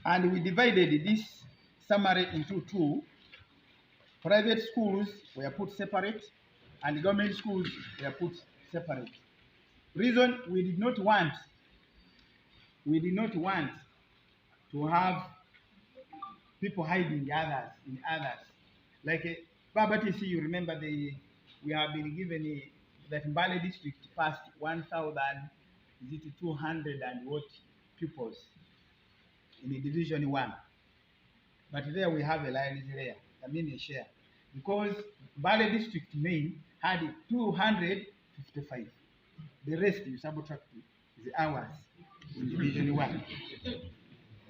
And we divided this summary into two. Private schools were put separate and government schools were put separate. Reason, we did not want to have people hiding others in others. Like Baba TC, you remember we have been given that Mbale district passed 1,200 and what pupils in the division 1. But there we have a liability layer, a share. Because Mbale district main had 255. The rest you subtract is hours in division 1.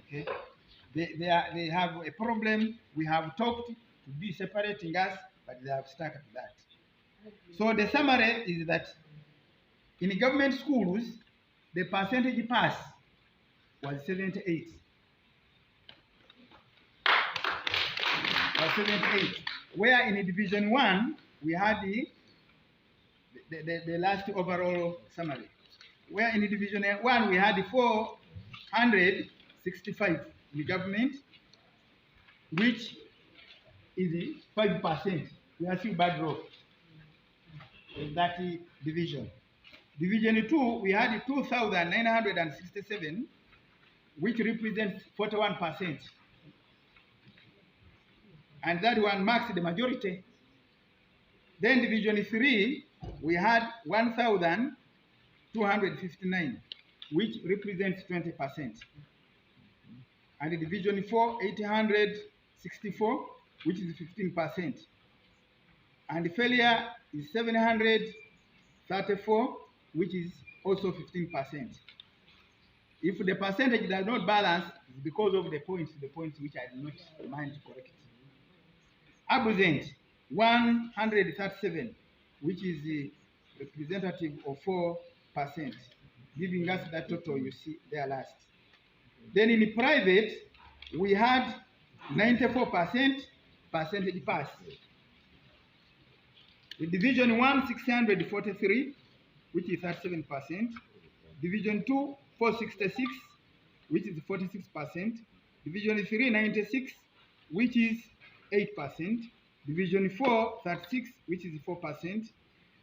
Okay? They have a problem. We have talked to be separating us, but they have stuck at that. So the summary is that in government schools, the percentage pass was 78. Where in division 1, we had the last overall summary. Where in division 1, we had 465 in the government, which is 5%. We are still bad road in that division. Division 2, we had 2,967, which represents 41%. And that one marks the majority. Then division 3, we had 1,259, which represents 20%. And division 4, 864, which is 15%. And failure is 734, which is also 15%. If the percentage does not balance, it's because of the points which I did not mind to correct. Absent 137, which is the representative of 4%, giving us that total you see there last. Then in the private, we had 94% percentage pass. In division 1, 643, which is 37%. Division 2, 466, which is 46%. Division 3, 96, which is 8%. Division 4, 36, which is 4%.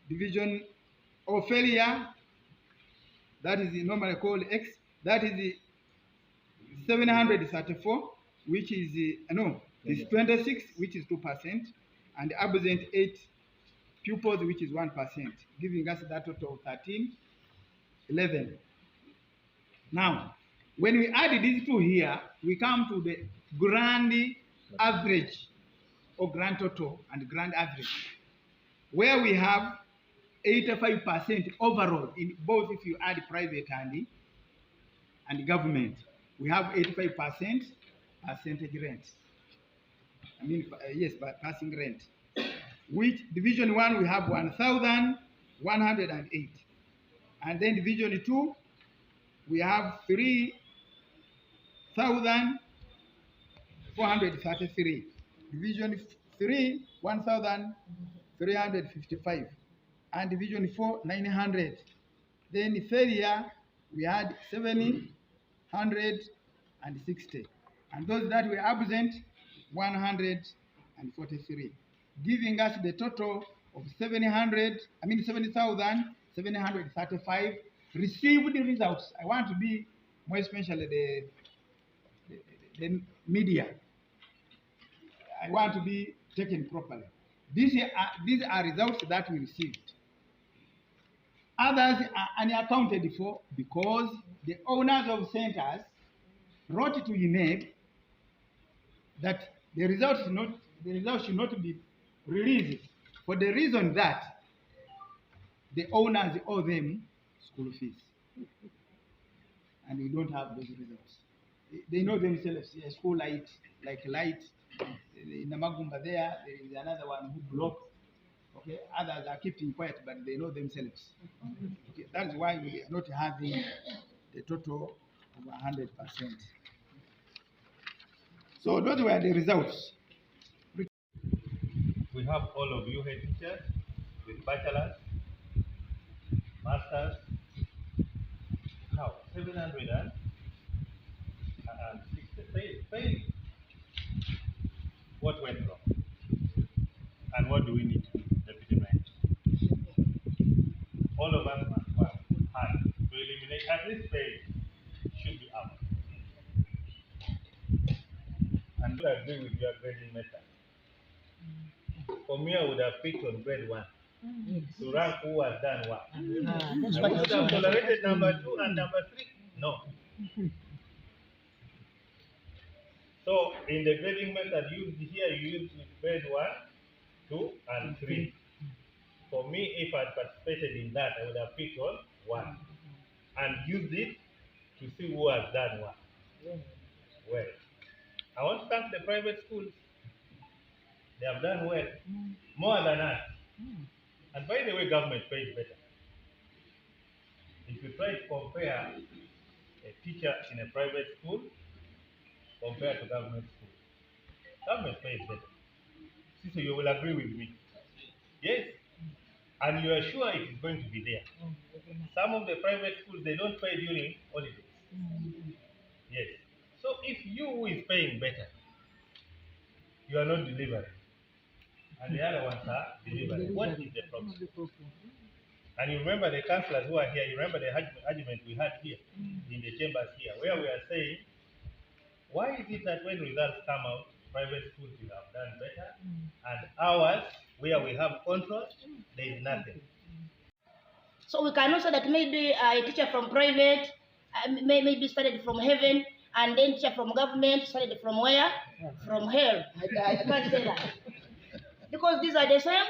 Division of failure, that is normally called X, that is 734, which is is 26, which is 2%, and absent 8 pupils, which is 1%, giving us that total of 1311. Now, when we add these two here, we come to the grand average, or grand total and grand average, where we have 85% overall in both if you add private and government. We have 85% percentage rent. Yes, passing rent. Which division 1 we have 1,108. And then division 2 we have 3,433. Division 3, 1,355. And division 4, 900. Then failure, we had 760. And those that were absent, 143. Giving us the total of 70,735 received results. I want to be more especially the media. I want to be taken properly. These are results that we received. Others are unaccounted for because the owners of centers wrote to UNEB that the results should not be released for the reason that the owners owe them school fees. And we don't have those results. They know themselves. A school light, like light, in the Magumba there is another one who blocked. Okay, others are keeping quiet, but they know themselves. Okay, that's why we are not having the total of 100%. So those were the results. We have all of you head teachers with bachelors, masters. Now 767 failed. What went wrong? And what do we need to do, Deputy Mayor? All of us must work hard to eliminate at least failure. Should be out. And I agree with your grading method. For me, I would have picked on grade 1 to rank who has done what. I would have tolerated number 2 and number 3. No. So in the grading method used here, you use grade 1, 2, and 3. For me, if I participated in that, I would have picked on 1 and used it to see who has done what. Well, I want to thank the private schools. They have done well, more than us. And by the way, government pays better. If you try to compare a teacher in a private school compared to government school, government pays better. So you will agree with me. Yes. And you are sure it is going to be there. Some of the private schools, they don't pay during holidays. Yes. So if you who is paying better, you are not delivering, and the other ones are delivering, what is the problem? And you remember the councillors who are here, you remember the argument we had here in the chambers here, where we are saying, why is it that when results come out, private schools will have done better, and ours, where we have control, there is nothing. So we can also that maybe a teacher from private maybe started from heaven, and then teacher from government started from where? From hell. I can't say that. Because these are the same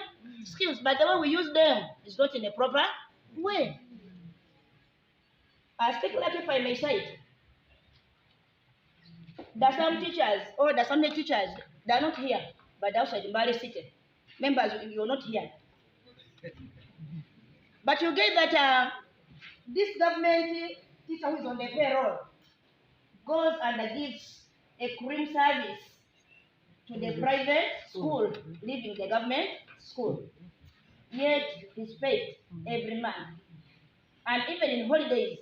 skills, but the way we use them is not in a proper way. As take like if I may say it, there are some teachers, or there are some teachers, they are not here, but they're outside Mbale City. Members, you're not here. But you get that this government teacher who is on the payroll goes and gives a cream service to the private school, leaving the government school. Yet he's paid every month. And even in holidays,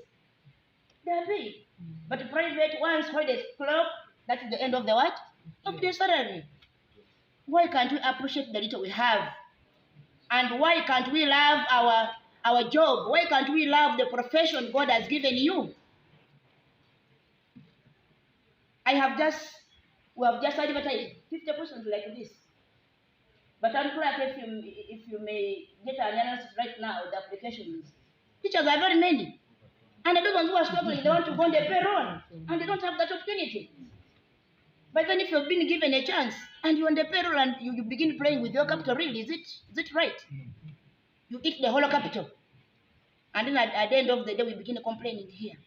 they're paid. But private, once holidays clock, that's the end of the what? Of the salary. Why can't we appreciate the little we have? And why can't we love our job? Why can't we love the profession God has given you? We have just advertised 50 persons like this. But I'm glad if you may get an analysis right now, the applications. Teachers are very many. And the ones who are struggling, they want to go on the payroll, and they don't have that opportunity. But then if you've been given a chance, and you're on the payroll, and you begin playing with your capital, really, is it right? You eat the whole capital. And then at the end of the day, we begin complaining here.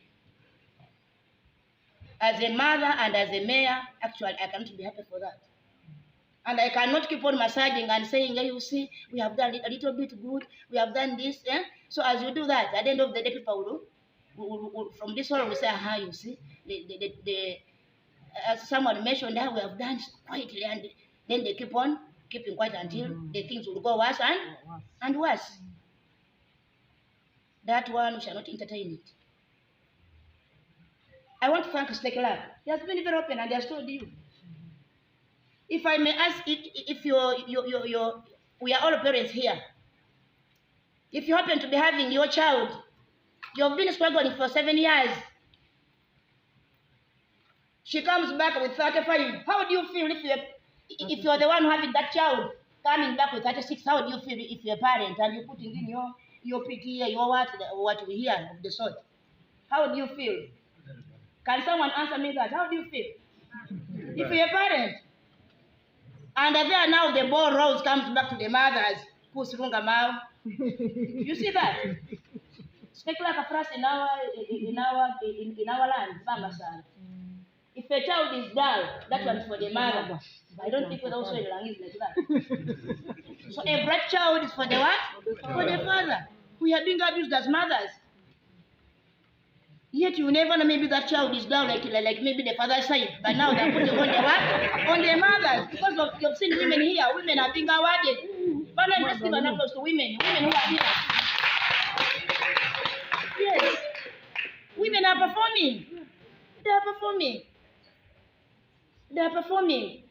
As a mother and as a mayor, actually, I cannot be happy for that. And I cannot keep on massaging and saying, hey, you see, we have done a little bit good, we have done this. Eh? So as you do that, at the end of the day, people will from this one, we say, aha, you see, as someone mentioned, that we have done quietly, and then they keep on keeping quiet until the things will go worse and worse. That one, we shall not entertain it. I want to thank Mr. Clark. He has been very open and he has told you. If I may ask, if we are all parents here. If you happen to be having your child, you've been struggling for 7 years. She comes back with 35. How do you feel if you're the one having that child coming back with 36? How do you feel if you're a parent and you're putting in your pity, your what we hear of the sort? How do you feel? Can someone answer me that? How do you feel? If you're a parent, and there now the ball rolls comes back to the mothers, you see that? Speak like a phrase in our land, Bamasan. If a child is dull, that one's for the mother. I don't think we're also in language like that. So a bright child is for the what? For the father. We are being abused as mothers. Yet you never know, maybe that child is down like maybe the father's side. But now they're putting on the what? On the mothers. Because you've seen women here. Women are being awarded. But let's give an applause to women. Women who are here. Yes. Women are performing. They are performing. They are performing.